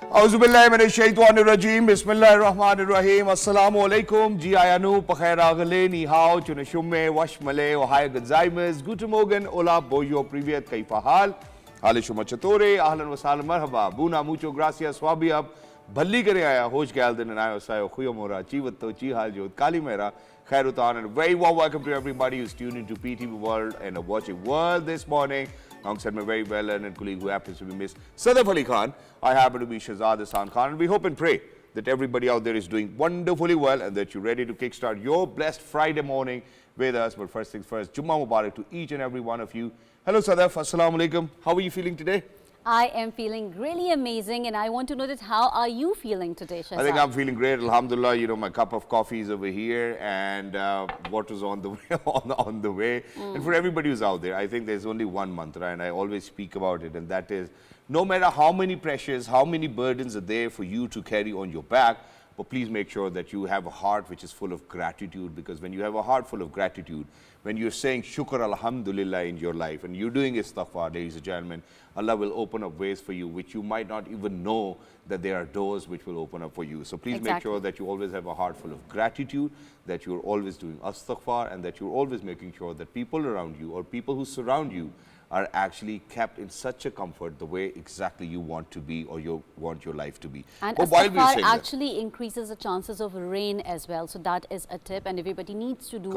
Auzubillahi minash shaitanir rajim. Bismillahir rahmanir rahim. Assalamu alaikum. Ji ayanu pakhair agale ni hao chuneshumme washmale ohai gazaimes. Guten Morgen. Hola boyo privet kaifa hal. Hale shuma chatore. Ahlan wa sahlan marhaba. Buna mucho gracias. Swabi ab bhalli kare aaya. Hosh gal din ayo sayo khuyo mora. Chivatto chi hal jod kali mera. Khairutan and very warm welcome to everybody who's tuned into PTV World and watching World this morning. Alongside my very well-learned colleague who happens to be Miss Sadaf Ali Khan, I happen to be Shahzad Khan, and we hope and pray that everybody out there is doing wonderfully well and that you're ready to kickstart your blessed Friday morning with us. But first things first, Jummah Mubarak to each and every one of you. Hello Sadaf, Assalamu alaikum. How are you feeling today? I am feeling really amazing, and I want to know that how are you feeling today, Shahzad? I think I'm feeling great, alhamdulillah. You know, my cup of coffee is over here and water's on the way. on the way. And for everybody who's out there, I think there's only one mantra, and I always speak about it, and that is, no matter how many pressures, how many burdens are there for you to carry on your back, but please make sure that you have a heart which is full of gratitude, because when you have a heart full of gratitude, when you're saying shukr alhamdulillah in your life and you're doing istighfar, ladies and gentlemen, Allah will open up ways for you which you might not even know that there are doors which will open up for you. So please make sure that you always have a heart full of gratitude, that you're always doing istighfar, and that you're always making sure that people around you or people who surround you are actually kept in such a comfort the way exactly you want to be or you want your life to be. And istighfar actually increases the chances of rain as well. So that is a tip, and everybody needs to do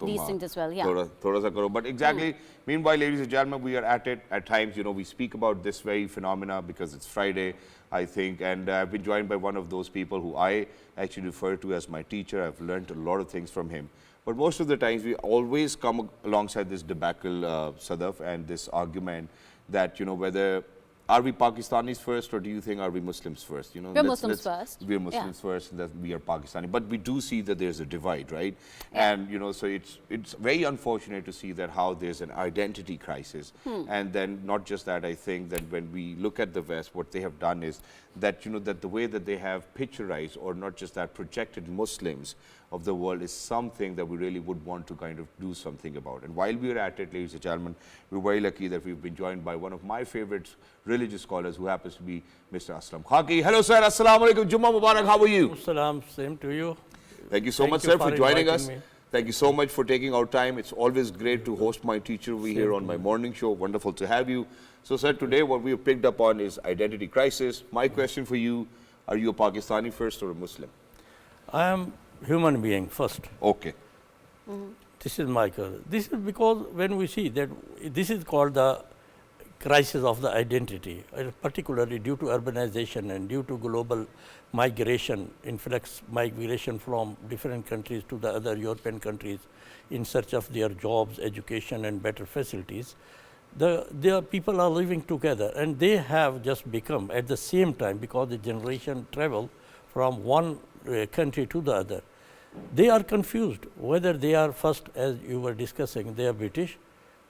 these things as well. Yeah. Thoda sa karo. But exactly, meanwhile, ladies and gentlemen, we are at it at times. You know, we speak about this very phenomena because it's Friday, I think, and I've been joined by one of those people who I actually refer to as my teacher. I've learned a lot of things from him. But most of the times, we always come alongside this debacle, Sadaf, and this argument that, you know, whether are we Pakistanis first or do you think are we Muslims first? You know, we're Muslims first. We're Muslims first, and that we are Pakistani. But we do see that there's a divide, right? Yeah. And, you know, so it's very unfortunate to see that how there's an identity crisis. And then not just that, I think that when we look at the West, what they have done is that, you know, that the way that they have picturized or not just that projected Muslims of the world is something that we really would want to kind of do something about. And while we are at it, ladies and gentlemen, we're very lucky that we've been joined by one of my favorite religious scholars who happens to be Mr. Aslam. Khaki. Hello, sir. Assalamu alaikum. Jummah Mubarak. How are you? Assalam. Same to you. Thank you so much, sir, for joining us. Thank you so much for taking our time. It's always great to host my teacher over here on my morning show. Wonderful to have you. So, sir, today what we have picked up on is identity crisis. My question for you, are you a Pakistani first or a Muslim? I am human being first. Okay. This is my color. This is because when we see that this is called the crisis of the identity, particularly due to urbanization and due to global migration, influx migration from different countries to the other European countries in search of their jobs, education and better facilities. Their people are living together, and they have just become at the same time, because the generation travel from one country to the other. They are confused whether they are first, as you were discussing, they are British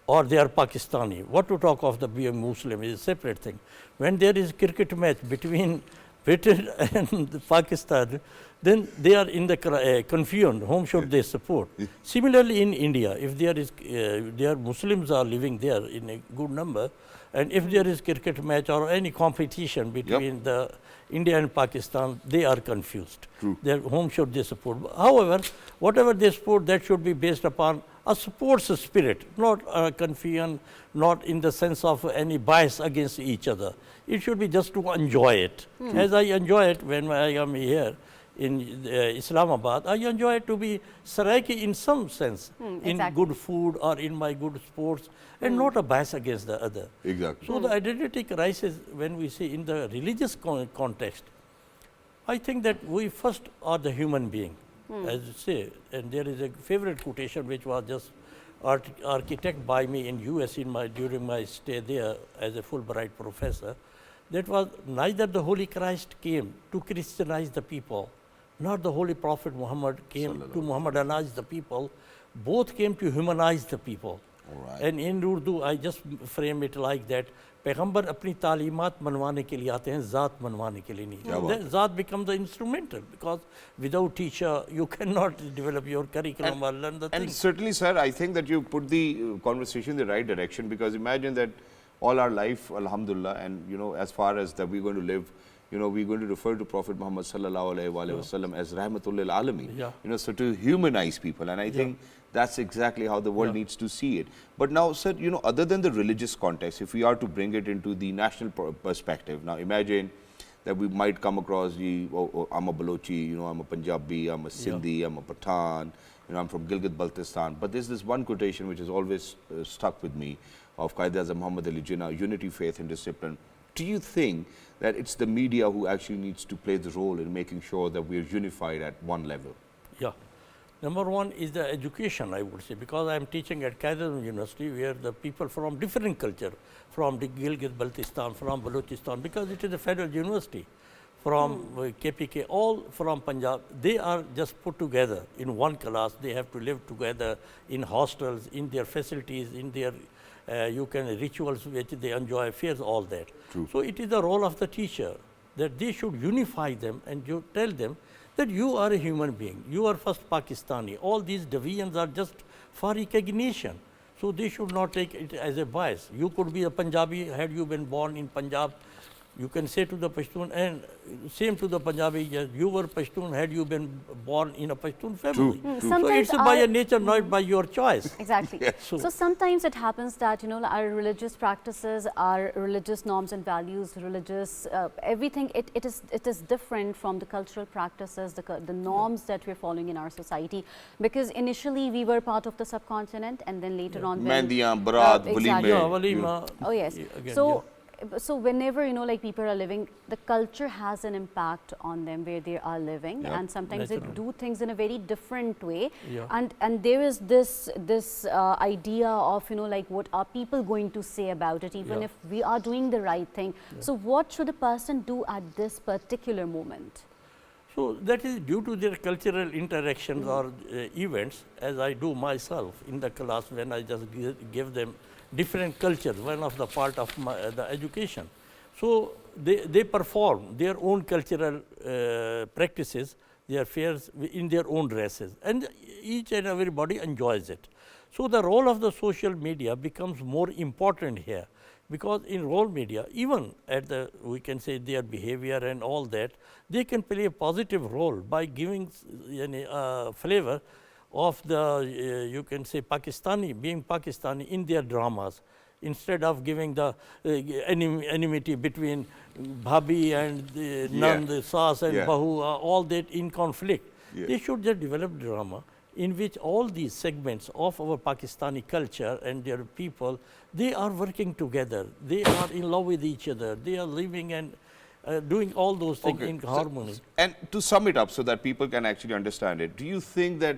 or they are Pakistani. What to talk of the being Muslim is a separate thing. When there is a cricket match between Britain and Pakistan, then they are in the confusion, whom should they support? Similarly in India, if there Muslims are living there in a good number, and if there is cricket match or any competition between the India and Pakistan, they are confused. Whom should they support? However, whatever they support, that should be based upon a sports spirit, not confusion, not in the sense of any bias against each other. It should be just to enjoy it. As I enjoy it when I am here in Islamabad, I enjoy it to be Saraiki in some sense, in good food or in my good sports, and not a bias against the other. Exactly. So the identity crisis, when we see in the religious context, I think that we first are the human being, as you say, and there is a favorite quotation which was just architect by me in US during my stay there as a Fulbright professor. That was, neither the Holy Christ came to Christianize the people, nor the Holy Prophet Muhammad came to Muhammedanize the people. Both came to humanize the people. And in Urdu, I just frame it like that. पैगंबर अपनी तालीमात मनवाने के लिए आते हैं, ज़ात मनवाने के लिए नहीं. ज़ात becomes the instrumental, because without teacher you cannot develop your curriculum or learn the things. And certainly, sir, I think that you put the conversation in the right direction, because imagine that all our life, alhamdulillah, and you know, as far as that we're going to live you know, we're going to refer to Prophet Muhammad sallallahu alaihi wasallam as Rahmatul lil Alameen. Yeah. You know, so to humanize people, and I think that's exactly how the world needs to see it. But now, sir, you know, other than the religious context, if we are to bring it into the national perspective, now imagine that we might come across I'm a Balochi, you know, I'm a Punjabi, I'm a Sindhi, I'm a Pathan, you know, I'm from Gilgit-Baltistan. But there's this one quotation which has always stuck with me of Qaeda-e-Azam Muhammad Ali Jinnah, unity, faith and discipline. Do you think that it's the media who actually needs to play the role in making sure that we're unified at one level? Yeah. Number one is the education, I would say, because I am teaching at Qaeda University, where the people from different culture, from the Gilgit-Baltistan, from Balochistan, because it is a federal university, from KPK, all from Punjab, they are just put together in one class. They have to live together in hostels, in their facilities, in their rituals which they enjoy, fairs, all that. True. So it is the role of the teacher that they should unify them and you tell them that you are a human being. You are first Pakistani. All these divisions are just for recognition. So they should not take it as a bias. You could be a Punjabi had you been born in Punjab. You can say to the Pashtun, and same to the Punjabi, yes, you were Pashtun had you been born in a Pashtun family. So it's by your nature, not by your choice. Exactly. So sometimes it happens that, you know, our religious practices, our religious norms and values, religious everything, it is different from the cultural practices, the norms that we're following in our society. Because initially we were part of the subcontinent, and then later on, Mehndiyaan, Barat, exactly. Walima. Oh yes. Again, So whenever, you know, like people are living, the culture has an impact on them where they are living, and sometimes they do things in a very different way. And there is this idea of, you know, like what are people going to say about it, even if we are doing the right thing. So what should a person do at this particular moment? So that is due to their cultural interactions or events, as I do myself in the class when I just give them different cultures, one of the part of the education. So they perform their own cultural practices, their fairs in their own dresses, and each and everybody enjoys it. So the role of the social media becomes more important here, because in role media, even at the, we can say their behavior and all that, they can play a positive role by giving flavor of the, you can say Pakistani, being Pakistani in their dramas, instead of giving the enmity between Bhabi and Nand, Saas and Bahu, all that in conflict. They should just develop drama in which all these segments of our Pakistani culture and their people, they are working together. They are in love with each other. They are living and doing all those things in harmony. And to sum it up so that people can actually understand it, do you think that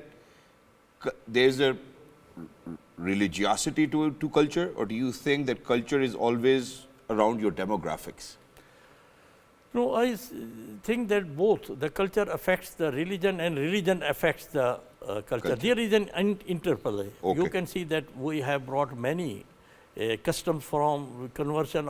there's a religiosity to culture, or do you think that culture is always around your demographics? No, I think that both the culture affects the religion and religion affects the culture. There is an interplay. You can see that we have brought many customs from conversion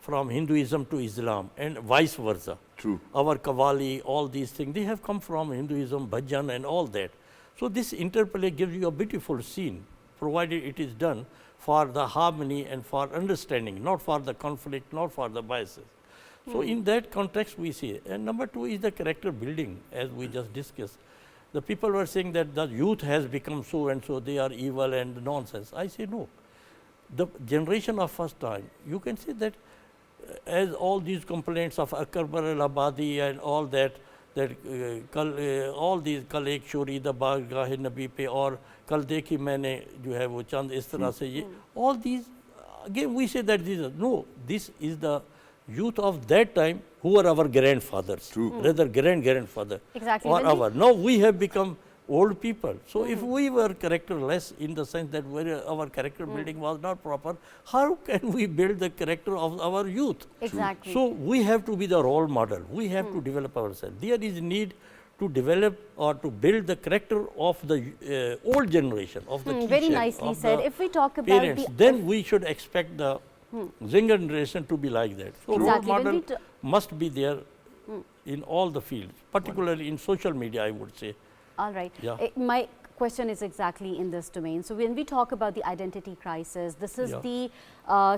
from Hinduism to Islam and vice versa. True. Our Qawwali, all these things, they have come from Hinduism, bhajan and all that. So this interplay gives you a beautiful scene, provided it is done for the harmony and for understanding, not for the conflict, not for the biases. So in that context we see. And number two is the character building, as we just discussed. The people were saying that the youth has become so and so, they are evil and nonsense. I say no. The generation of first time, you can say that as all these complaints of Akbar al-Abadi and all that, all these kal ek chori da bargah nabi pe aur kal dekhi maine jo hai wo chand is tarah se ye, all these again we say that this is the youth of that time who are our grandfathers, rather grandfather, or our. Now we have become old people. So if we were characterless in the sense that our character building was not proper, how can we build the character of our youth? Exactly. So we have to be the role model. We have to develop ourselves. There is need to develop or to build the character of the old generation, of the teacher, very nicely said. If we talk about parents, then we should expect the younger generation to be like that. So role model must be there in all the fields, particularly in social media, I would say. All right. Yeah. My question is exactly in this domain. So when we talk about the identity crisis, this is the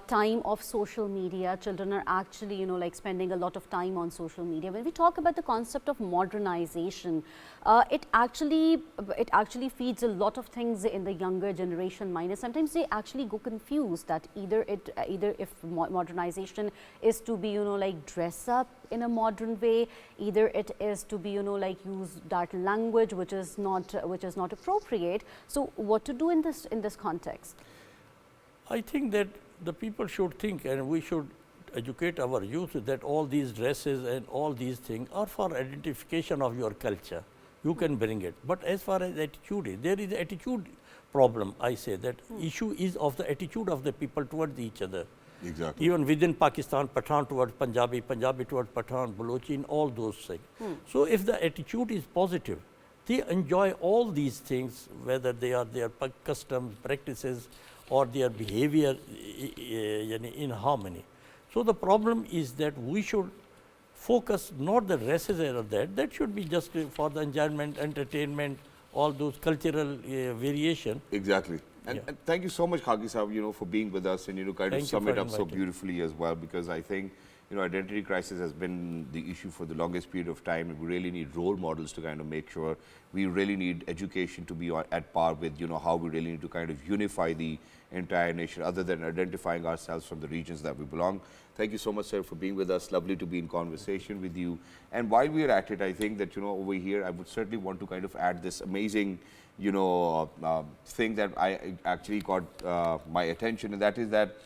time of social media. Children are actually, you know, like spending a lot of time on social media. When we talk about the concept of modernization, it actually feeds a lot of things in the younger generation mind. And sometimes they actually go confused that either if modernization is to be, you know, like dress up in a modern way, either it is to be, you know, like use that language which is not appropriate. So what to do in this context? I think that the people should think, and we should educate our youth, that all these dresses and all these things are for identification of your culture. You can bring it. But as far as attitude is, there is an attitude problem. I say that issue is of the attitude of the people towards each other. Exactly. Even within Pakistan, Pathan towards Punjabi, Punjabi towards Pathan, Balochi, and all those things. So if the attitude is positive, they enjoy all these things, whether they are their customs, practices, or their behavior in harmony. So the problem is that we should focus not the dresses or that should be just for the enjoyment, entertainment, all those cultural variation. Exactly. And thank you so much, Khaki Sahab, you know, for being with us and, you know, kind of sum it up so beautifully as well, because I think, you know, identity crisis has been the issue for the longest period of time. We really need role models to kind of make sure. We really need education to be at par with, you know, how we really need to kind of unify the entire nation, other than identifying ourselves from the regions that we belong. Thank you so much, sir, for being with us. Lovely to be in conversation with you. And while we are at it, I think that, you know, over here, I would certainly want to kind of add this amazing, you know, thing that I actually got my attention, and that is that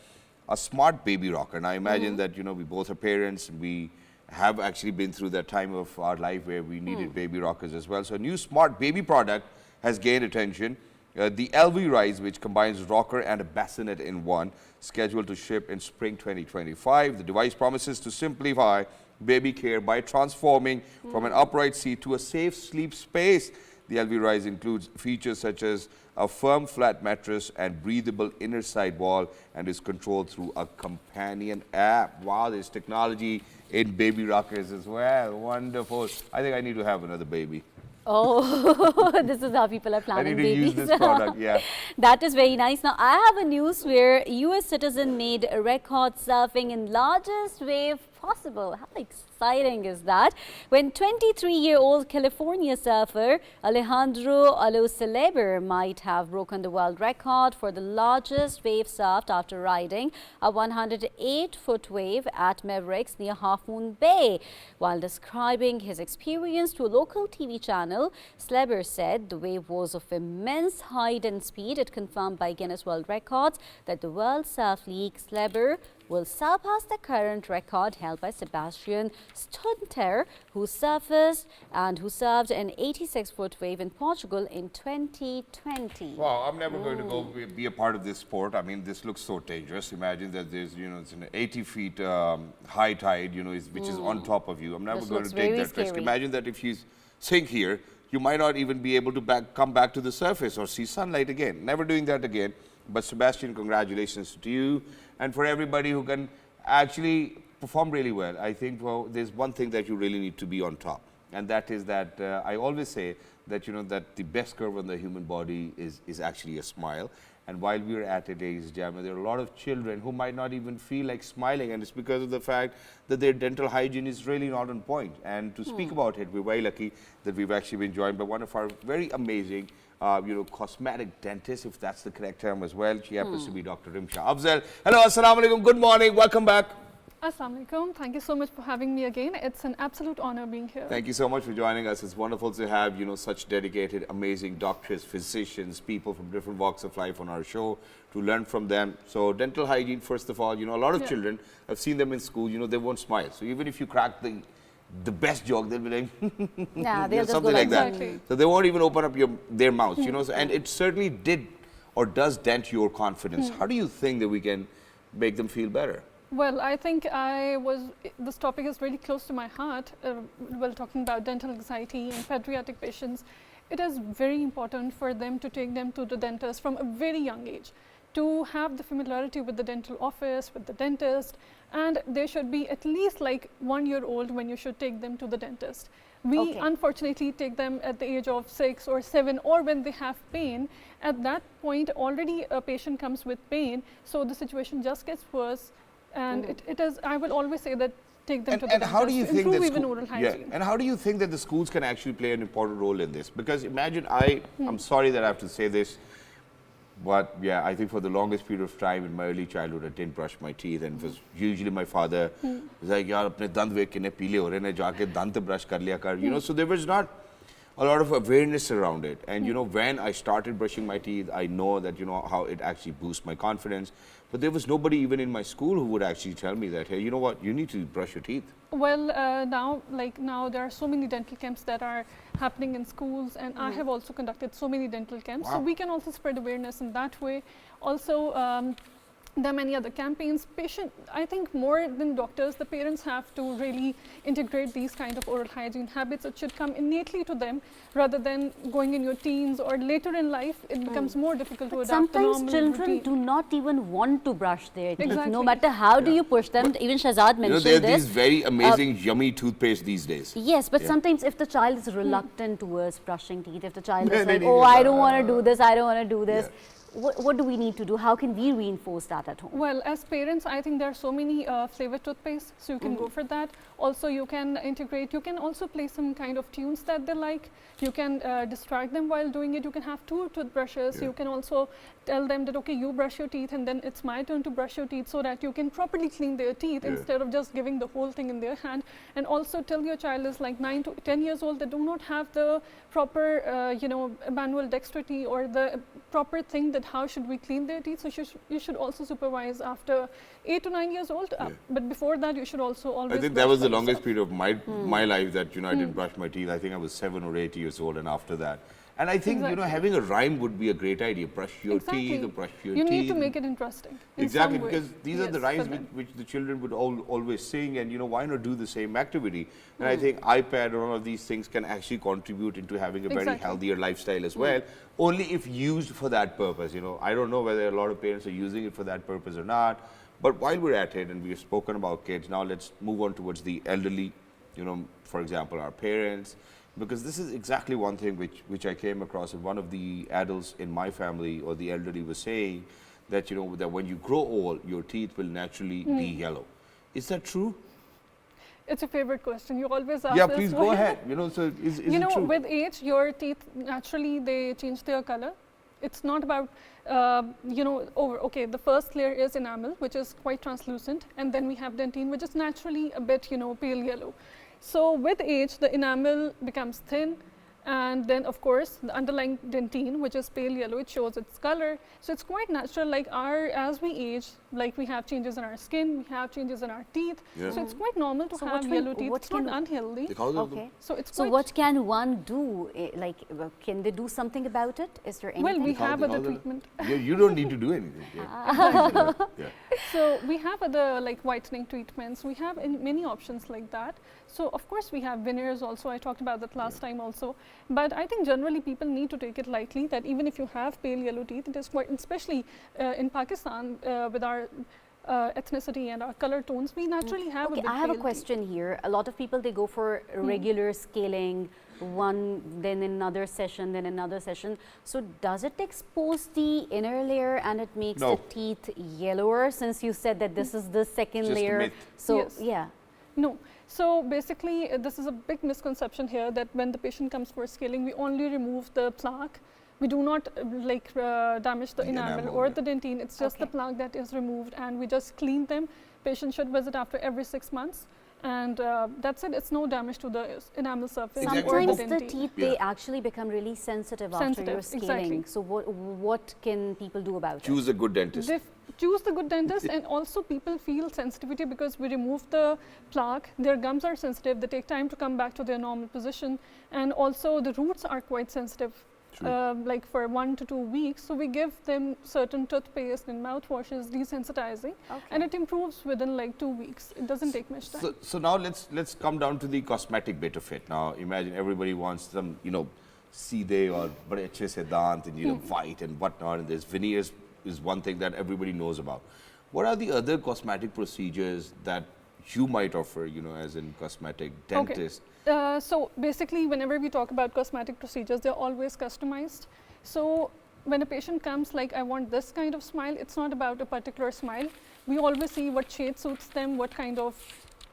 a smart baby rocker. And I imagine that, you know, we both are parents, and we have actually been through that time of our life where we needed baby rockers as well. So a new smart baby product has gained attention. The LV Rise, which combines rocker and a bassinet in one, scheduled to ship in spring 2025. The device promises to simplify baby care by transforming from an upright seat to a safe sleep space. The LV Rise includes features such as a firm flat mattress and breathable inner side wall, and is controlled through a companion app. Wow, there's technology in baby rockers as well. Wonderful. I think I need to have another baby. Oh, this is how people are planning babies. I need to use this product, yeah. That is very nice. Now, I have a news where US citizen made a record surfing in largest wave possible. How exciting is that? When 23-year-old California surfer Alejandro Alocelebr might have broken the world record for the largest wave surfed after riding a 108-foot wave at Mavericks near Half Moon Bay. While describing his experience to a local TV channel, Celebr said the wave was of immense height and speed. It confirmed by Guinness World Records that the World Surf League Celebr will surpass the current record held by Sebastian Stunter, who surfed an 86-foot wave in Portugal in 2020. Wow, I'm never going to go be a part of this sport. I mean, this looks so dangerous. Imagine that there's, you know, it's an 80 feet high tide, you know, which is on top of you. I'm never going to take that risk. Imagine that if you sink here, you might not even be able to come back to the surface or see sunlight again. Never doing that again. But Sebastian, congratulations to you. And for everybody who can actually perform really well, I think, well, there's one thing that you really need to be on top. And that is that I always say that, you know, that the best curve on the human body is actually a smile. And while we're at it, ladies and gentlemen, there are a lot of children who might not even feel like smiling, and it's because of the fact that their dental hygiene is really not on point. And to speak about it, we're very lucky that we've actually been joined by one of our very amazing you know, cosmetic dentist, if that's the correct term as well. She happens to be Dr. Rimsha. Afzal, hello, assalamu alaikum, good morning, welcome back. Assalamu alaikum, thank you so much for having me again. It's an absolute honor being here. Thank you so much for joining us. It's wonderful to have, you know, such dedicated, amazing doctors, physicians, people from different walks of life on our show to learn from them. So dental hygiene, first of all, you know, a lot of children, I've seen them in school, you know, they won't smile. So even if you crack the best joke, they'll be like, yeah, they'll something like that. Exactly. So they won't even open up their mouths, you know, and it certainly did or does dent your confidence. How do you think that we can make them feel better? Well, I think this topic is really close to my heart. While talking about dental anxiety and pediatric patients, it is very important for them to take them to the dentist from a very young age, to have the familiarity with the dental office, with the dentist, and they should be at least like 1 year old when you should take them to the dentist. We unfortunately take them at the age of 6 or 7, or when they have pain. At that point, already a patient comes with pain, so the situation just gets worse. And it is, I will always say that take them to the dentist how do you to think improve that even oral hygiene. and how do you think that the schools can actually play an important role in this? Because imagine, I'm sorry that I have to say this, but yeah, I think for the longest period of time in my early childhood, I didn't brush my teeth, and it was usually my father was like, "Yaar, apne dant ve kinne peele ho rahe ne, jaake dant brush kar liya kar." You know, so there was not a lot of awareness around it. And you know, when I started brushing my teeth, I know that, you know, how it actually boosts my confidence. But there was nobody even in my school who would actually tell me that, hey, you know what, you need to brush your teeth. Well, now there are so many dental camps that are happening in schools, and I have also conducted so many dental camps. So we can also spread awareness in that way. Also, there are many other campaigns. I think more than doctors, the parents have to really integrate these kind of oral hygiene habits. It should come innately to them rather than going in your teens or later in life. It becomes more difficult to adapt to normal sometimes children routine. do not even want to brush their teeth, Exactly. no matter how do you push them. Even Shahzad mentioned You know, there are this. these very amazing, yummy toothpaste these days. Yes, but sometimes if the child is reluctant towards brushing teeth, if the child is No, like, no, oh, no, I no, don't no, want to no, do this, I don't want to do this, what do we need to do? How can we reinforce that at home? Well, as parents, I think there are so many flavored toothpaste, so you can go for that. Also, you can integrate, you can also play some kind of tunes that they like. You can distract them while doing it. You can have 2 toothbrushes. You can also tell them that, okay, you brush your teeth and then it's my turn to brush your teeth, so that you can properly clean their teeth instead of just giving the whole thing in their hand. And also tell your child is like 9 to 10 years old, they do not have the proper, manual dexterity or the proper thing that how should we clean their teeth. So you should also supervise after 8 to 9 years old. But before that, you should also always. I think that was the longest period of my life that, you know, I didn't brush my teeth. I think I was 7 or 8 years old, and after that. And I think, you know, having a rhyme would be a great idea. Brush your teeth or brush your teeth. You need to make it interesting. Exactly, because these are the rhymes which the children would always sing, and, you know, why not do the same activity? And I think iPad or all of these things can actually contribute into having a very healthier lifestyle as well, only if used for that purpose. You know, I don't know whether a lot of parents are using it for that purpose or not, but while we're at it and we've spoken about kids, now let's move on towards the elderly, you know, for example, our parents. Because this is exactly one thing which I came across, and one of the adults in my family or the elderly was saying that, you know, that when you grow old, your teeth will naturally be yellow. Is that true? It's a favorite question. You always ask Yeah, this. please go ahead. You know, so is you it know, true? with age, your teeth naturally they change their color. It's not about the first layer is enamel, which is quite translucent, and then we have dentine, which is naturally a bit, you know, pale yellow. So with age, the enamel becomes thin, and then of course the underlying dentine, which is pale yellow, it shows its color. So it's quite natural, like as we age, like we have changes in our skin, we have changes in our teeth. So it's quite normal to have yellow teeth. It's not unhealthy. Okay. So it's so what can one do? Can they do something about it? Is there anything? Well, we have other treatment. You don't need to do anything. So we have other like whitening treatments. We have many options like that. So of course we have veneers also. I talked about that last time also. But I think generally people need to take it lightly, that even if you have pale yellow teeth, it is quite, especially in Pakistan with our ethnicity and our color tones, we naturally have a bit I have a pale question here. A lot of people, they go for regular scaling, then another session, then another session. So does it expose the inner layer and it makes the teeth yellower, since you said that this is the second layer? So No. So basically, this is a big misconception here, that when the patient comes for scaling, we only remove the plaque. We do not damage the enamel or the dentine. It's just the plaque that is removed, and we just clean them. Patient should visit after every 6 months. And that's it. It's no damage to the enamel surface. Sometimes the teeth, they actually become really sensitive after your scaling. So what can people do about it? Choose a good dentist. Choose the good dentist, and also people feel sensitivity because we remove the plaque. Their gums are sensitive. They take time to come back to their normal position, and also the roots are quite sensitive. Like for 1 to 2 weeks. So we give them certain toothpaste and mouthwashes, desensitizing, and it improves within like 2 weeks. It doesn't take much time. So now let's come down to the cosmetic bit of it. Now imagine everybody wants some, you know, seedhe or bade acche se dant and, you know, white and whatnot, and there's veneers is one thing that everybody knows about. What are the other cosmetic procedures that you might offer, as in cosmetic dentist? So basically, whenever we talk about cosmetic procedures, they're always customized. So when a patient comes like, I want this kind of smile, it's not about a particular smile. We always see what shade suits them, what kind of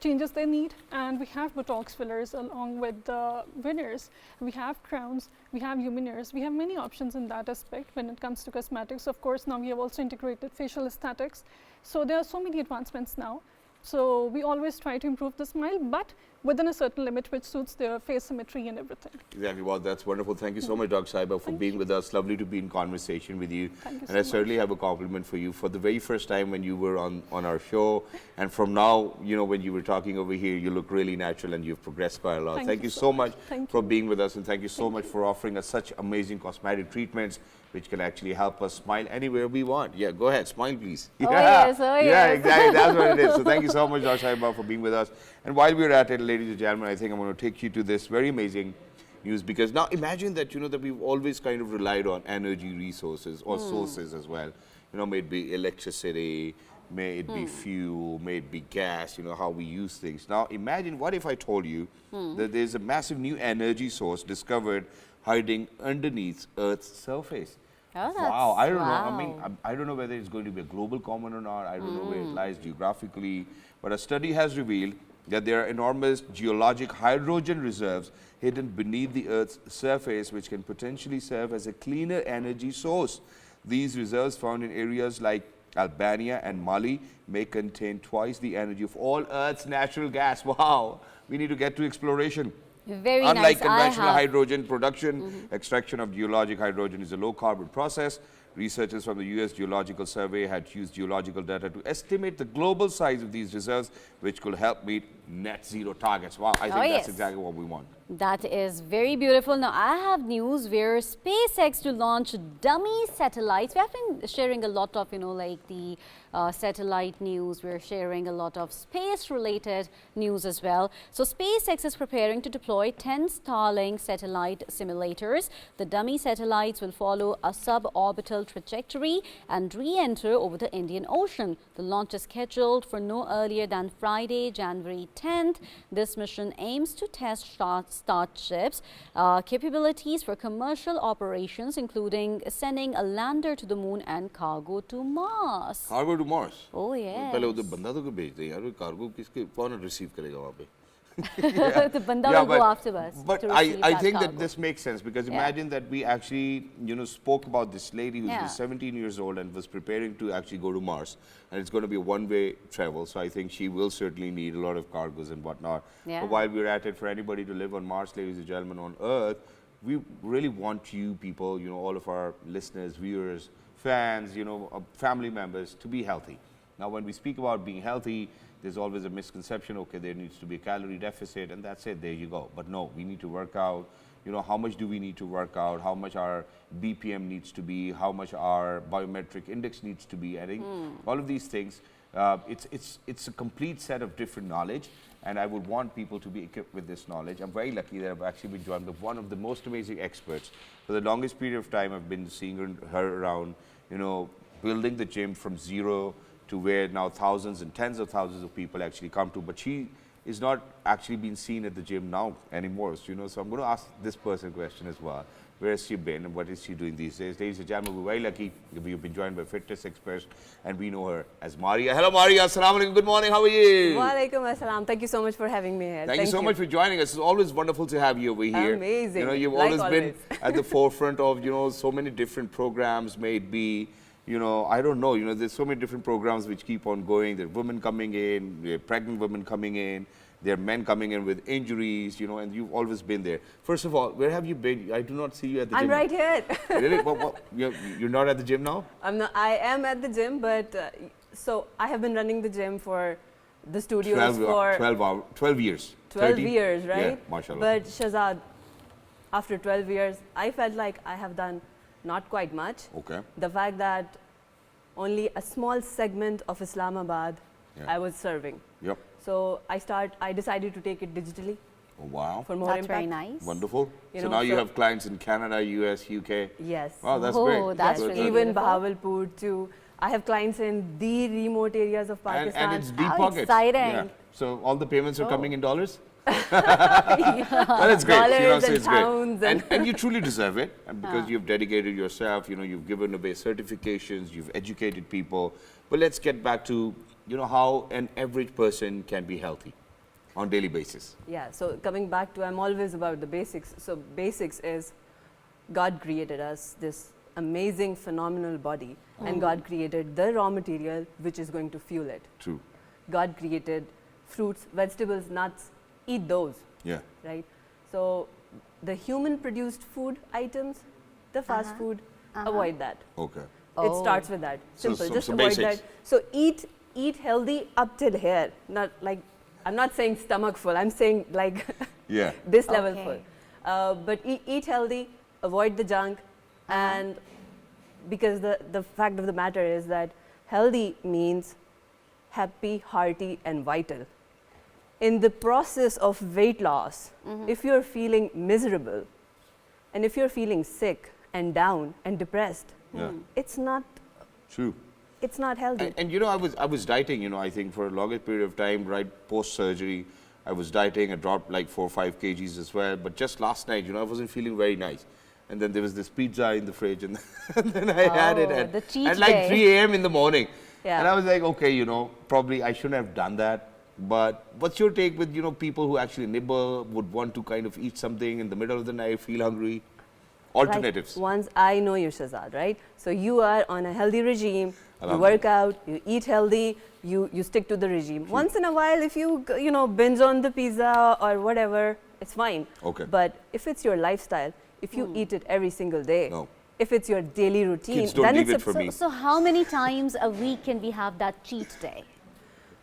changes they need, and we have Botox fillers along with the veneers. We have crowns, we have luminaires, we have many options in that aspect when it comes to cosmetics. Of course, now we have also integrated facial aesthetics. So there are so many advancements now. So we always try to improve the smile, but within a certain limit which suits their face symmetry and everything. Exactly. Well, that's wonderful. Thank you so much, Dr. Saiba, for being with us. Lovely to be in conversation with you. Thank you and I so certainly have a compliment for you for the very first time when you were on our show. And from now, when you were talking over here, you look really natural and you've progressed quite a lot. Thank you so much for being with us, and thank you so much for offering us such amazing cosmetic treatments which can actually help us smile anywhere we want. Yeah, go ahead, smile please. Oh yes, oh yes. Yeah, exactly, that's what it is. So thank you so much, Dr. Saiba, for being with us. And while we're at it, ladies and gentlemen, I think I'm going to take you to this very amazing news, because now imagine that, that we've always kind of relied on energy resources or sources as well. May it be electricity, may it be fuel, may it be gas, how we use things. Now imagine, what if I told you that there's a massive new energy source discovered hiding underneath Earth's surface? Oh, Wow, I don't know. I mean, I don't know whether it's going to be a global common or not. I don't know where it lies geographically. But a study has revealed that there are enormous geologic hydrogen reserves hidden beneath the Earth's surface, which can potentially serve as a cleaner energy source. These reserves, found in areas like Albania and Mali, may contain twice the energy of all Earth's natural gas. Wow, we need to get to exploration. Very Unlike nice. conventional hydrogen production, extraction of geologic hydrogen is a low-carbon process. Researchers from the US Geological Survey had used geological data to estimate the global size of these reserves, which could help meet net zero targets. Wow, I think that's exactly what we want. That is very beautiful. Now, I have news where SpaceX to launch dummy satellites. We have been sharing a lot of, like the satellite news. We're sharing a lot of space-related news as well. So, SpaceX is preparing to deploy 10 Starlink satellite simulators. The dummy satellites will follow a suborbital trajectory and re-enter over the Indian Ocean. The launch is scheduled for no earlier than Friday, January 10th. This mission aims to test Starship's capabilities for commercial operations, including sending a lander to the moon and cargo to Mars. Cargo to Mars? Oh, yes. पहले उधर बंदा तो क्यों भेज दे यार, cargo किसके कौन receive करेगा वहाँ पे? The banda will go after us. But I think that this makes sense, because imagine that we actually, spoke about this lady who's 17 years old and was preparing to actually go to Mars, and it's going to be a one-way travel. So I think she will certainly need a lot of cargoes and whatnot. But while we're at it, for anybody to live on Mars, ladies and gentlemen, on Earth, we really want you people, all of our listeners, viewers, fans, family members, to be healthy. Now, when we speak about being healthy, there's always a misconception, okay, there needs to be a calorie deficit, and that's it, there you go. But no, we need to work out. How much do we need to work out? How much our BPM needs to be? How much our biometric index needs to be? I think all of these things, it's a complete set of different knowledge, and I would want people to be equipped with this knowledge. I'm very lucky that I've actually been joined by one of the most amazing experts. For the longest period of time, I've been seeing her around, building the gym from zero to where now thousands and tens of thousands of people actually come to. But she is not actually being seen at the gym now anymore. So, so I'm going to ask this person a question as well. Where has she been and what is she doing these days? Ladies and gentlemen, we're very lucky. We've been joined by fitness experts, and we know her as Mariya. Hello, Mariya. Assalamu alaikum. Good morning. How are you? Walaikum assalam. Thank you so much for having me here. Thank you so much for joining us. It's always wonderful to have you over here. Amazing. You've always been at the forefront of, so many different programs, may it be, I don't know, there's so many different programs which keep on going. There are women coming in, there are pregnant women coming in, there are men coming in with injuries, and you've always been there. First of all, where have you been? I do not see you at the gym. I'm right here. Really? You're not at the gym now? I am at the gym, but so I have been running the gym for the studios for 12 years. 12 years, right? Yeah, mashallah. But Shahzad, after 12 years, I felt like I have done not quite much. Okay. The fact that only a small segment of Islamabad I was serving. Yep. So I decided to take it digitally. Oh, wow. For more That's impact. very nice. Wonderful. So now you have clients in Canada, US, UK. Yes. Wow, that's great. That's good. really Even beautiful. Bahawalpur too. I have clients in the remote areas of Pakistan. And it's deep How pockets. exciting. Yeah. So all the payments are coming in dollars? Yeah. Well, it's great. Dollars So and it's great. pounds And you truly deserve it, and because you've dedicated yourself, you've given away certifications, you've educated people. But let's get back to, how an average person can be healthy on daily basis. Yeah, so coming back to, I'm always about the basics. So basics is God created us this amazing, phenomenal body, and God created the raw material which is going to fuel it. True. God created fruits, vegetables, nuts, eat those. Yeah. Right? So the human produced food items, the fast food, avoid that. Okay. It starts with that. Simple. Just some avoid basics. that. So eat healthy up till here. Not like, I'm not saying stomach full. I'm saying like Yeah. this level full. But eat healthy, avoid the junk, and because the fact of the matter is that healthy means happy, hearty, and vital. In the process of weight loss, if you're feeling miserable, and if you're feeling sick and down and depressed, it's not True. it's not healthy. And I was dieting, I think for a longer period of time, right post surgery. I was dieting. I dropped like 4 or 5 kgs as well. But just last night, I wasn't feeling very nice. And then there was this pizza in the fridge, and then I had it at like 3 a.m. in the morning. Yeah. And I was like, okay, probably I shouldn't have done that. But what's your take with, people who actually nibble, would want to kind of eat something in the middle of the night, feel hungry? Alternatives. Like once I know you, Shahzad, right? So you are on a healthy regime, you work out, you eat healthy, you stick to the regime. Once in a while, if you binge on the pizza or whatever, it's fine. Okay. But if it's your lifestyle, if you eat it every single day, No. if it's your daily routine, Kids don't then leave it's it for me. So how many times a week can we have that cheat day?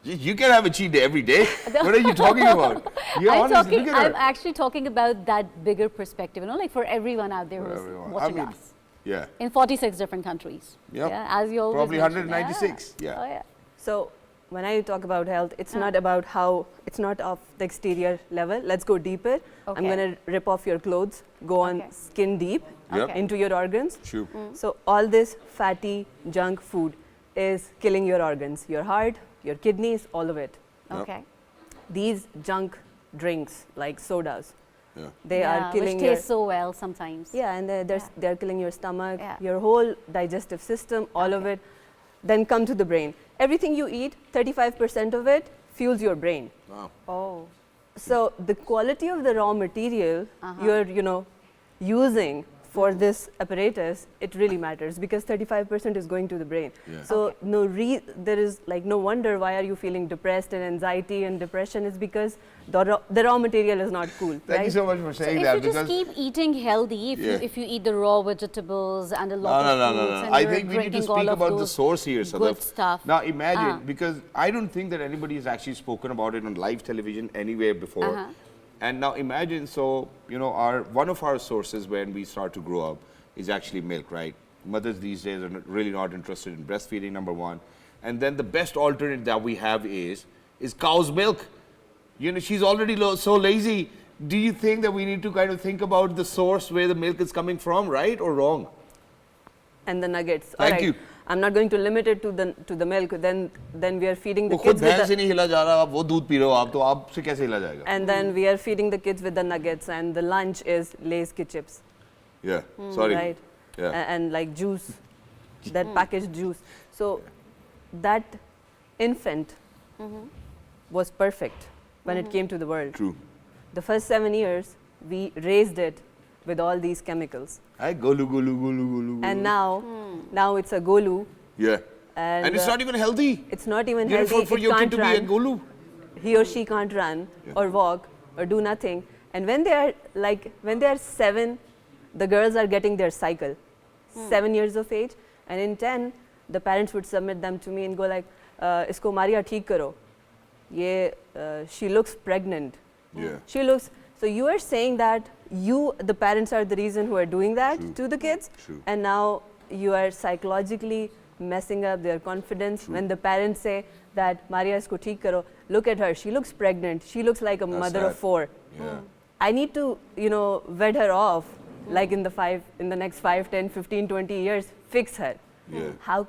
You can have a cheat day every day. What are you talking about? I'm actually talking about that bigger perspective, like for everyone out there who's watching us. Yeah. In 46 different countries. Yep. Yeah, as you always Probably mention. 196. Yeah. Oh, yeah. So when I talk about health, it's not about it's not of the exterior level. Let's go deeper. I'm Okay. going to rip off your clothes, go on skin deep Yep. Okay. into your organs. True. So all this fatty junk food is killing your organs, your heart, your kidneys, all of it. Yep. Okay. These junk drinks like sodas, Yeah. they are killing which your tastes so well sometimes. yeah, and they're killing your stomach, Yeah. your whole digestive system, all of it. Then come to the brain. Everything you eat, 35% of it fuels your brain. Wow. Oh. So the quality of the raw material you're using for this apparatus, it really matters because 35% is going to the brain. Yeah. So there is like no wonder why are you feeling depressed and anxiety and depression is because the raw material is not cool. Thank you so much for saying If that. you just because keep eating healthy, if you eat the raw vegetables and a lot of fruits and I you're think we need to drinking all speak of about the those source here, Sadaf. good stuff. Now imagine, because I don't think that anybody has actually spoken about it on live television anywhere before. And now imagine, so, one of our sources when we start to grow up is actually milk, right? Mothers these days are really not interested in breastfeeding, number one. And then the best alternate that we have is cow's milk. She's already so lazy. Do you think that we need to kind of think about the source where the milk is coming from, right or wrong? And the nuggets. Thank All right. you. I'm not going to limit it to the milk. Then we are feeding the वो kids खुद भैंस से नहीं हिला जा रहा, आप वो दूध पी रहे हो आप, तो आपसे कैसे हिला जाएगा? and then we are feeding the kids with the nuggets and the lunch is Lay's Kid chips. Yeah, sorry. Right. Yeah. And like juice, that packaged juice. So that infant was perfect when it came to the world. True. The first 7 years, we raised it with all these chemicals. I golu golu golu golu. And now it's a golu. Yeah. And it's not even healthy. It's not even You know, healthy. for It your kid can't to be a run. golu. He or she can't run or walk or do nothing. And when they are 7, the girls are getting their cycle. 7 years of age. And in 10, the parents would submit them to me and go like, isko Mariya theek karo. She looks pregnant. Yeah. She looks, so you are saying that the parents are the reason who are doing that to the kids. True. And now you are psychologically messing up their confidence when the parents say that Mariya isko theek karo. Look at her, she looks pregnant. She looks like a mother of sad. 4. Yeah. I need to, vet her off like in the next 5, 10, 15, 20 years, fix her. How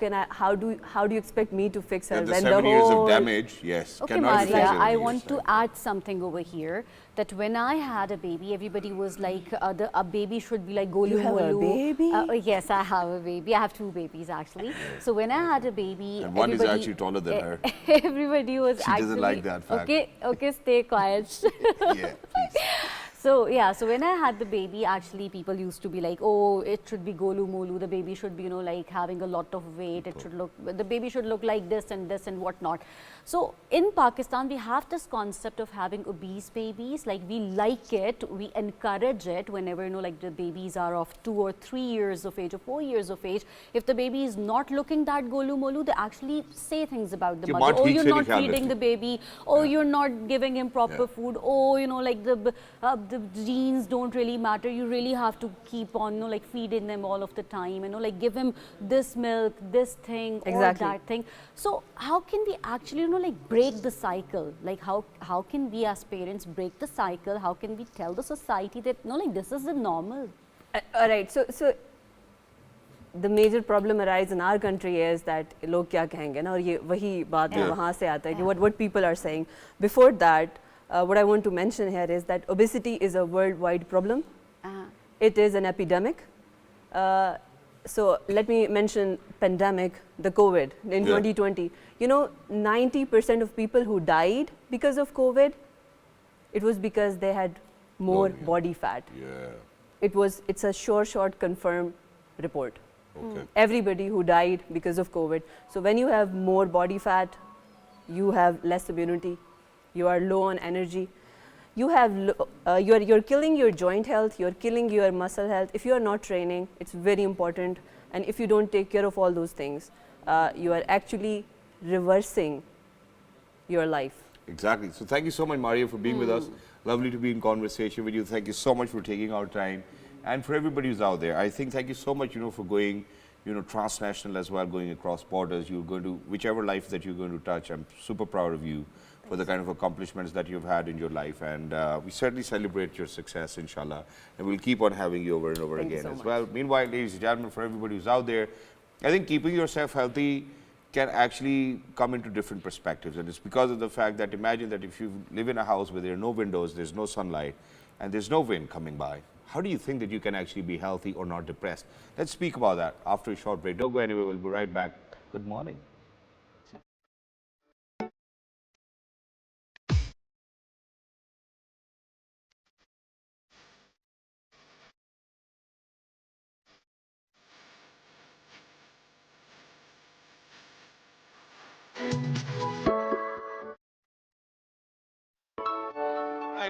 do you expect me to fix her? The when 7 years of whole damage, yes. Okay, cannot be Mariya, fixed in I 7 want years' to time. add something over here, that when I had a baby, everybody was like, a baby should be like golu You have a molu. baby? Yes, I have a baby. I have 2 babies actually. So when I had a baby, And one is everybody- actually taller than her. Everybody was She actually. doesn't like that fact. Okay, stay quiet. Yeah, please. So yeah, so when I had the baby, actually people used to be like, oh, it should be golu molu, the baby should be, like having a lot of weight, the baby should look like this and whatnot. So in Pakistan, we have this concept of having obese babies, like we like it, we encourage it whenever, like the babies are of 2 or 3 years of age or 4 years of age. If the baby is not looking that golu molu, they actually say things about the mother. Oh, you're not feeding the baby. Oh, you're not giving him proper food. Oh, like the genes don't really matter. You really have to keep on, like feeding them all of the time, like give him this milk, this thing, or that thing. So how can we actually, like break the cycle? Like how can we as parents break the cycle? How can we tell the society that, like this is the normal? All right. So the major problem arises in our country is that log kya kahenge na, aur ye wahi baat hai wahan se aata hai ki what people are saying. Before that, what I want to mention here is that obesity is a worldwide problem. It is an epidemic. So let me mention pandemic, the COVID in 2020. 90% of people who died because of COVID, it was because they had more body fat. It's a short confirmed report. Everybody who died because of COVID. So when you have more body fat, you have less immunity. You are low on energy. You're killing your joint health. You're killing your muscle health. If you are not training, it's very important. And if you don't take care of all those things, you are actually reversing your life. Exactly. So thank you so much, Mariya, for being with us. Lovely to be in conversation with you. Thank you so much for taking our time. And for everybody who's out there, I think thank you so much, for going, transnational as well, going across borders. You're going to, whichever life that you're going to touch, I'm super proud of you for the kind of accomplishments that you've had in your life. And we certainly celebrate your success, inshallah. And we'll keep on having you over and over again as well. Meanwhile, ladies and gentlemen, for everybody who's out there, I think keeping yourself healthy can actually come into different perspectives. And it's because of the fact that imagine that if you live in a house where there are no windows, there's no sunlight, and there's no wind coming by, how do you think that you can actually be healthy or not depressed? Let's speak about that after a short break. Don't go anywhere. We'll be right back. Good morning.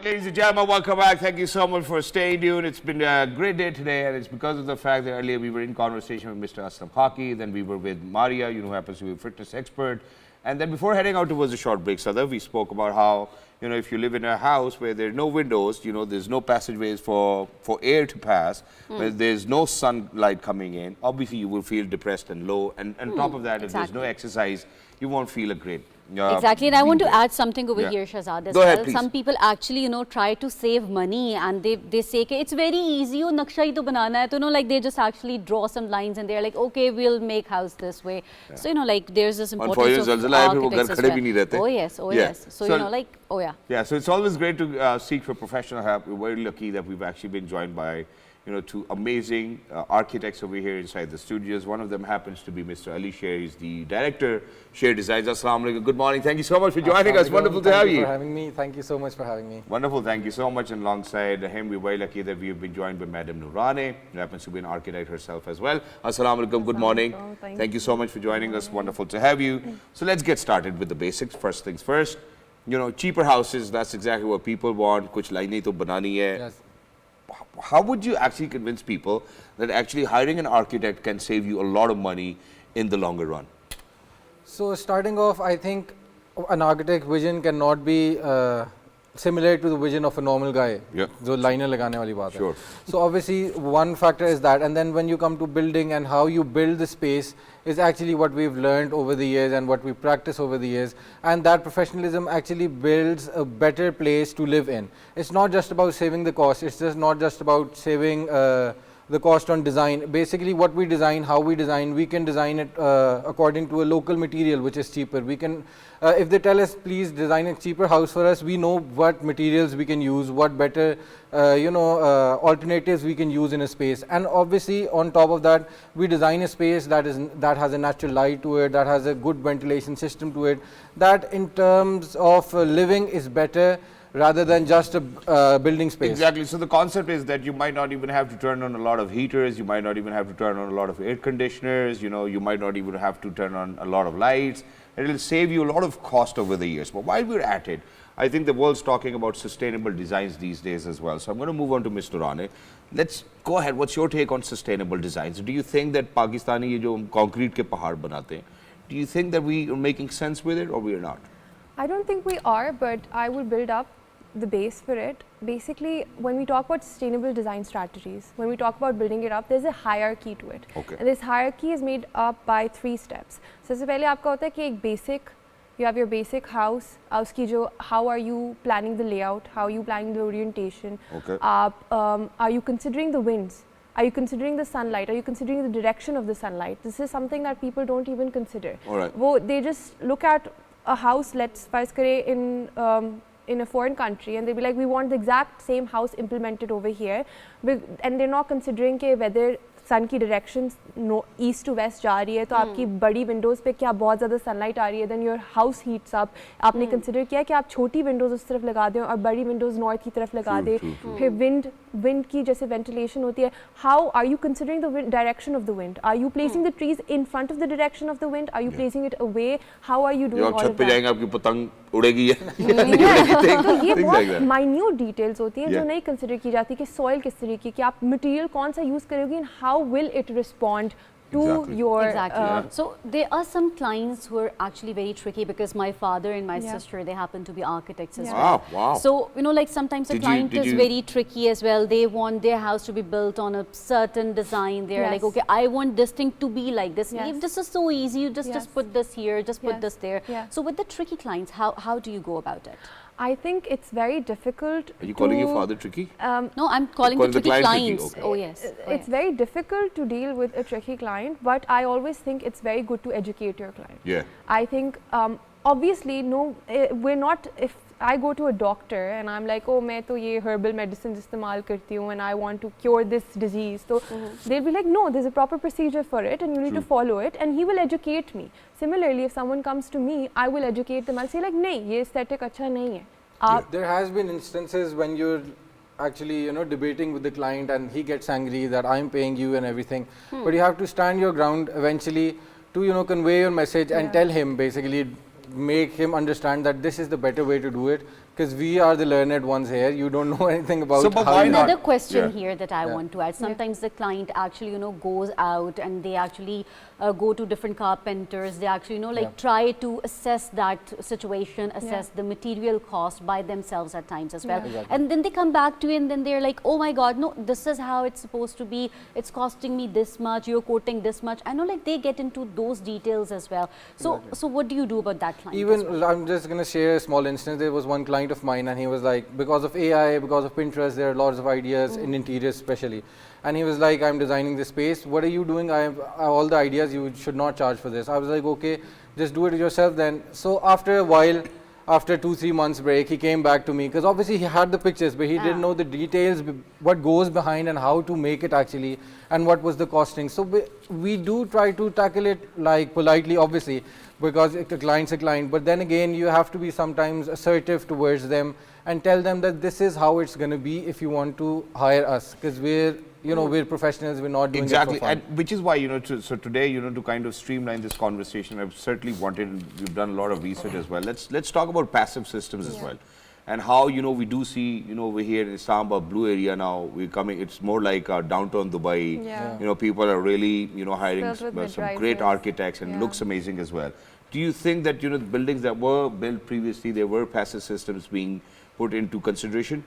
Ladies and gentlemen, welcome back. Thank you so much for staying tuned. It's been a great day today, and it's because of the fact that earlier we were in conversation with Mr. Aslam Khaki, then we were with Mariya, who happens to be a fitness expert. And then before heading out towards the short break, Sadaf, we spoke about how, if you live in a house where there are no windows, there's no passageways for air to pass, where there's no sunlight coming in, obviously you will feel depressed and low. And on top of that, if there's no exercise, you won't feel a great. Exactly, and I want to add something over here, Shahzad, as Go well. ahead, please. Some people actually, try to save money, and they say it's very easy, naksha hi to banana hai. So, like they just actually draw some lines and they're like, okay, we'll make house this way. So, like there's this importance of architects as well. Oh yes, yes. So, Yeah, so it's always great to seek for professional help. We're very lucky that we've actually been joined by two amazing architects over here inside the studios. One of them happens to be Mr. Alisher. He's the director, Share Designs. Assalamu alaikum. Good morning. Thank you so much for joining us. Wonderful to have you. Thank you for having me. Thank you so much for having me. Wonderful. Thank you so much. And alongside him, we're very lucky that we have been joined by Madam Nooraneh, who happens to be an architect herself as well. Assalamu alaikum. Good morning. Thank you so much for joining us. Wonderful to have you. So let's get started with the basics. First things first. Cheaper houses, that's exactly what people want. Kuch laine to banani hai. Yes. How would you actually convince people that actually hiring an architect can save you a lot of money in the longer run? So starting off, I think an architect vision cannot be similar to the vision of a normal guy. Yeah. जो liner लगाने वाली बात है. Sure. So obviously one factor is that, and then when you come to building and how you build the space is actually what we've learned over the years and what we practice over the years, and that professionalism actually builds a better place to live in. It's not just about saving the cost. It's just not just about saving the cost on design. Basically what we design, how we design, we can design it according to a local material which is cheaper. We can, if they tell us please design a cheaper house for us, we know what materials we can use, what better alternatives we can use in a space. And obviously on top of that, we design a space that has a natural light to it, that has a good ventilation system to it, that in terms of living is better rather than just a building space. Exactly. So the concept is that you might not even have to turn on a lot of heaters, you might not even have to turn on a lot of air conditioners, you might not even have to turn on a lot of lights. It will save you a lot of cost over the years. But while we're at it, I think the world's talking about sustainable designs these days as well. So I'm going to move on to Ms. Nooraneh. Let's go ahead. What's your take on sustainable designs? Do you think that Pakistani ye jo concrete ke pahad banate hain, do you think that we are making sense with it or we are not? I don't think we are, but I will build up the base for it. Basically, when we talk about sustainable design strategies, when we talk about building it up, there's a hierarchy to it. Okay. And this hierarchy is made up by 3 steps. So, सबसे पहले आपका होता है कि एक basic, you have your basic house, उसकी जो, how are you planning the layout, how are you planning the orientation, Okay. Are you considering the winds, are you considering the sunlight, are you considering the direction of the sunlight? This is something that people don't even consider. All right. They just look at a house, let's first kare in a foreign country, and they'll be like, we want the exact same house implemented over here, and they're not considering ke whether sun की direction east to west जा रही है तो आपकी बड़ी windows पे क्या बहुत ज़्यादा sunlight आ रही है, then your house heats up. आपने consider किया कि आप छोटी windows उस तरफ लगा दें और बड़ी windows north की तरफ लगा दें. फिर wind की जैसे ventilation होती है, how are you considering the direction of the wind? Are you placing the trees in front of the direction of the wind? Are you placing it away? How are you doing all of that? छत पे जाएंगे आपकी पतंग उड़ेगी या तो ये बहुत minute details होती हैं जो नहीं consider की जाती कि soil किस तरीके की, आप material कौन सा use करोगे and how will it respond to your So there are some clients who are actually very tricky because my father and my sister, they happen to be architects as well. Wow. So like sometimes the client is very tricky as well. They want their house to be built on a certain design. They're like, okay, I want this thing to be like this. This is so easy. You just put this here, just put this there. So with the tricky clients, how do you go about it? I think it's very difficult. Are you calling your father tricky? No, I'm calling the tricky clients. Okay. Oh yes. It's very difficult to deal with a tricky client, but I always think it's very good to educate your client. Yeah. I think obviously we're not, if I go to a doctor and I'm like, oh, मैं तो ये herbal medicines इस्तेमाल करती हूँ and I want to cure this disease, so they'll be like, no, there's a proper procedure for it and you need to follow it, and he will educate me. Similarly, if someone comes to me, I will educate them. I'll say like, नहीं, ये aesthetic अच्छा नहीं है. There has been instances when you're actually debating with the client and he gets angry that I'm paying you and everything, but you have to stand your ground eventually to convey your message and tell him, basically make him understand that this is the better way to do it, because we are the learned ones here. You don't know anything about another question here that I want to add. Sometimes the client actually goes out and they actually go to different carpenters. They actually like try to assess that situation, assess the material cost by themselves at times as well. And then they come back to you and then they're like, oh my god, no, this is how it's supposed to be, it's costing me this much, you're quoting this much. I know, like, they get into those details as well. So what do you do about that client? Even I'm just going to share a small instance. There was one client of mine and he was like, because of AI, because of Pinterest, there are lots of ideas in interiors especially, and he was like, I'm designing this space, what are you doing? I have all the ideas, you should not charge for this. I was like, okay, just do it yourself then. So after a while, after 2-3 months break, he came back to me, because obviously he had the pictures but he didn't know the details, what goes behind and how to make it actually, and what was the costing. So we do try to tackle it like politely, obviously, because a client's a client, but then again you have to be sometimes assertive towards them and tell them that this is how it's going to be if you want to hire us, because we're we're professionals, we're not doing it for fun. And which is why so today to kind of streamline this conversation, I've certainly wanted, we've done a lot of research as well. Let's talk about passive systems as well, and how we do see over here in Islamabad blue area now, we're coming, it's more like downtown Dubai. People are really hiring some great architects, and looks amazing as well. Do you think that the buildings that were built previously, there were passive systems being put into consideration?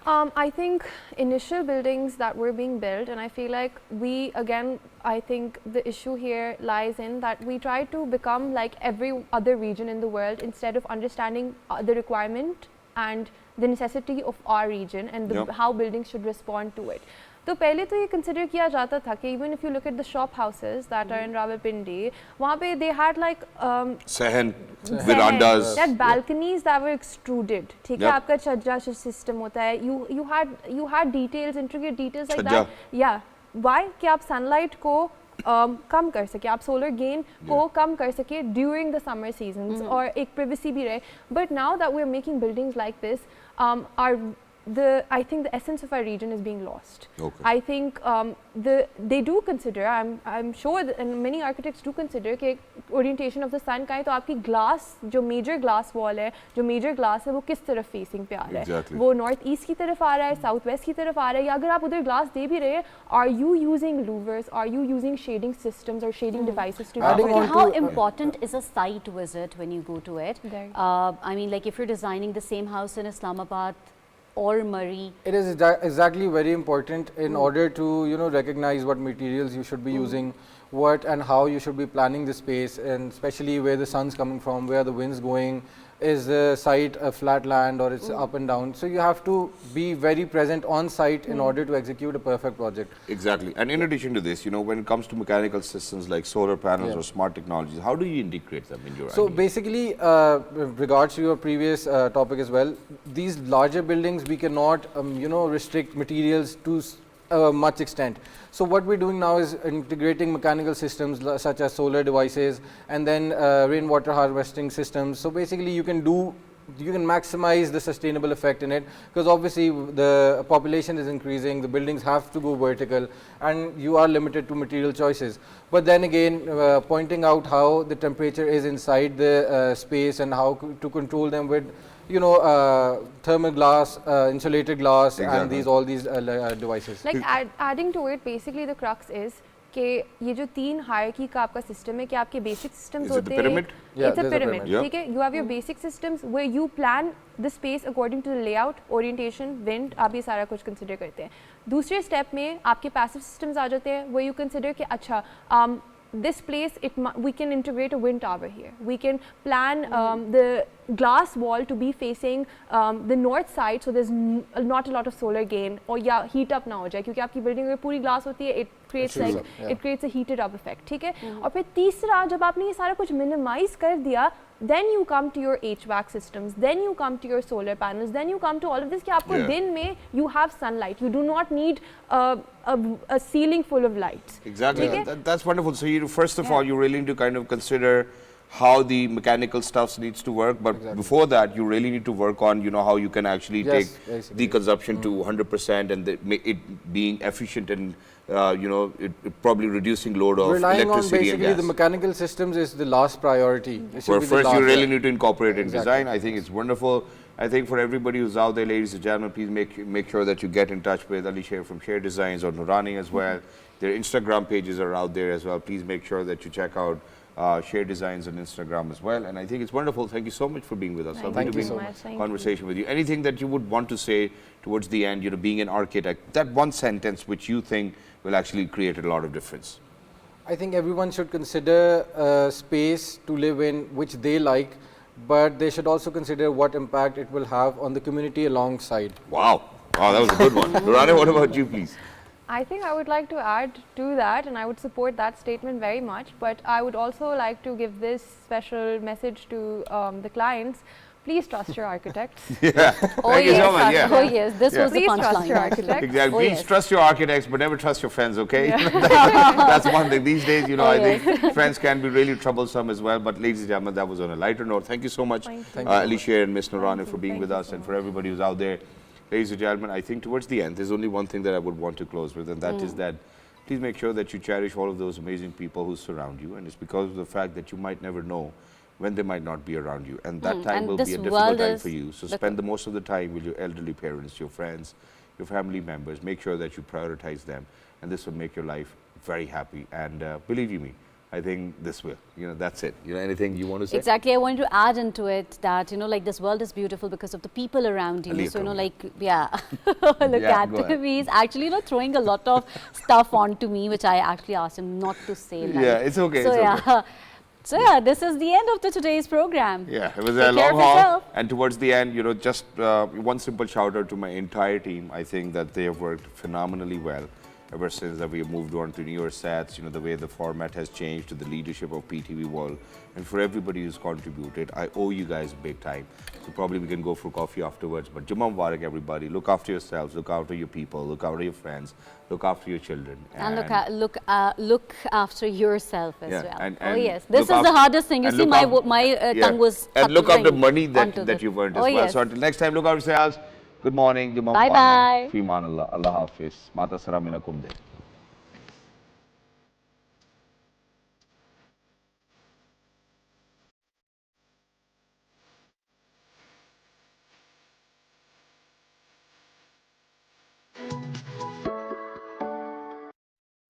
I think initial buildings that were being built, and I feel like I think the issue here lies in that we try to become like every other region in the world instead of understanding the requirement and the necessity of our region and how buildings should respond to it. तो पहले तो ये consider किया जाता था कि even if you look at the shop houses that are in Rawalpindi, वहाँ पे they had like Sahan, verandas, that balconies that were extruded, ठीक है, Yep. आपका छज्जा सिस्टम होता है, you had details, intricate details like छज्जा. that, yeah, why कि आप सनलाइट को कम कर सके, आप सोलर गेन को कम कर सके ड्यूरिंग द समर सीजन्स और एक प्रिवेसी भी रहे. But now that we are making buildings like this, I think the essence of our region is being lost. Okay. I think they do consider, I'm sure that, and many architects do consider कि orientation of the sun का है तो आपकी glass, जो major glass wall है, जो major glass है वो किस तरफ facing पे आ रहा है. Exactly. वो north east की तरफ आ रहा है, south west की तरफ आ रहा है, या अगर आप उधर glass दे भी रहे हैं, are you using louvers, are you using shading systems or shading devices to Adding do on it? How to- important is a site visit when you go to it? Right. I mean, like if you're designing the same house in Islamabad or Murray. It is exactly very important in order to recognize what materials you should be using, what and how you should be planning the space, and especially where the sun's coming from, where the wind's going, is the site a flat land or it's up and down. So you have to be very present on site in order to execute a perfect project. Exactly. And in addition to this, when it comes to mechanical systems like solar panels or smart technologies, how do you integrate them in your So ideas? basically, with regards to your previous topic as well, these larger buildings we cannot restrict materials to much extent. So what we're doing now is integrating mechanical systems such as solar devices and then rainwater harvesting systems. So basically you can maximize the sustainable effect in it, because obviously the population is increasing, the buildings have to go vertical and you are limited to material choices. But then again, pointing out how the temperature is inside the space and how to control them with thermal glass, insulated glass, and all these devices. Like adding to it, basically the crux is कि ये जो 3 hierarchy का आपका system है कि आपके basic systems Is it होते the हैं. pyramid? Yeah, It's a there's a pyramid. pyramid. ठीक है. You have your basic systems where you plan the space according to the layout, orientation, wind. आप ये सारा कुछ consider करते हैं. दूसरे step में आपके passive systems आ जाते हैं where you consider कि अच्छा this place we can integrate a wind tower here. We can plan the glass wall to be facing the north side, so there's not a lot of solar gain or heat up ना हो जाए, क्योंकि आपकी building में पूरी glass होती है, it creates it creates a heated up effect. ठीक है. और फिर तीसरा जब आपने ये सारा कुछ minimize कर दिया, then you come to your HVAC systems, then you come to your solar panels, then you come to all of this कि आपको दिन में you have sunlight, you do not need a ceiling full of lights. Exactly. That's wonderful. So first of all, you really need to kind of consider how the mechanical stuff needs to work, but before that you really need to work on how you can actually take the consumption to 100% and it being efficient and it probably reducing load of relying on electricity basically and gas. the mechanical systems is the last priority. Well, first you really need to incorporate it in design. I think it's wonderful. I think for everybody who's out there, ladies and gentlemen, please make sure that you get in touch with Alisher from Share Designs or Nooraneh as well. Their Instagram pages are out there as well. Please make sure that you check out Share Designs on Instagram as well. And I think it's wonderful. Thank you so much for being with us. Thank you so much. Conversation with you. Anything that you would want to say towards the end, being an architect, that one sentence which you think will actually create a lot of difference? I think everyone should consider a space to live in which they like, but they should also consider what impact it will have on the community alongside. Wow. Wow, that was a good one. Nooraneh, what about you, please? I think I would like to add to that, and I would support that statement very much, but I would also like to give this special message to the clients. Please trust your architects. Thank you so much. Yeah. Oh yes, this was the Please trust punchline. your architects. Exactly. Oh, Please yes. trust your architects, but never trust your friends, okay? That's one thing. These days, I think friends can be really troublesome as well. But ladies and gentlemen, that was on a lighter note. Thank you so much, Alisher and Miss Nooraneh, for being with us, and for everybody who's out there. Ladies and gentlemen, I think towards the end, there's only one thing that I would want to close with, and that is that please make sure that you cherish all of those amazing people who surround you. And it's because of the fact that you might never know when they might not be around you, and that time And will this be a difficult world time is for you. So the spend the most of the time with your elderly parents, your friends, your family members. Make sure that you prioritize them, and this will make your life very happy. And believe you me, I think this will. That's it. Anything you want to say? Exactly. I wanted to add into it that, like this world is beautiful because of the people around you. So, look at me. He's actually, throwing a lot of stuff onto me, which I actually asked him not to say. Yeah, it's okay. So, it's okay. So yeah, this is the end of today's program. Yeah, it was Take a care long of haul. yourself. And towards the end, you know, just one simple shout out to my entire team. I think that they have worked phenomenally well ever since that we have moved on to newer sets, you know, the way the format has changed to the leadership of PTV World. And for everybody who's contributed, I owe you guys big time. So probably we can go for coffee afterwards. But Jummah Mubarak, everybody. Look after yourselves, look after your people, look after your friends, look after your children. And look after yourself as Yeah, well. and Oh yes, this is look the after- hardest thing. You and see, look my tongue was and look after stuttering money onto that the- you've earned as Oh well. yes. So until next time, look after yourselves. Good morning. Jummah Bye Mubarak. bye. Fi Aman Allah. Allah Hafiz. Mata Sara Minakum De.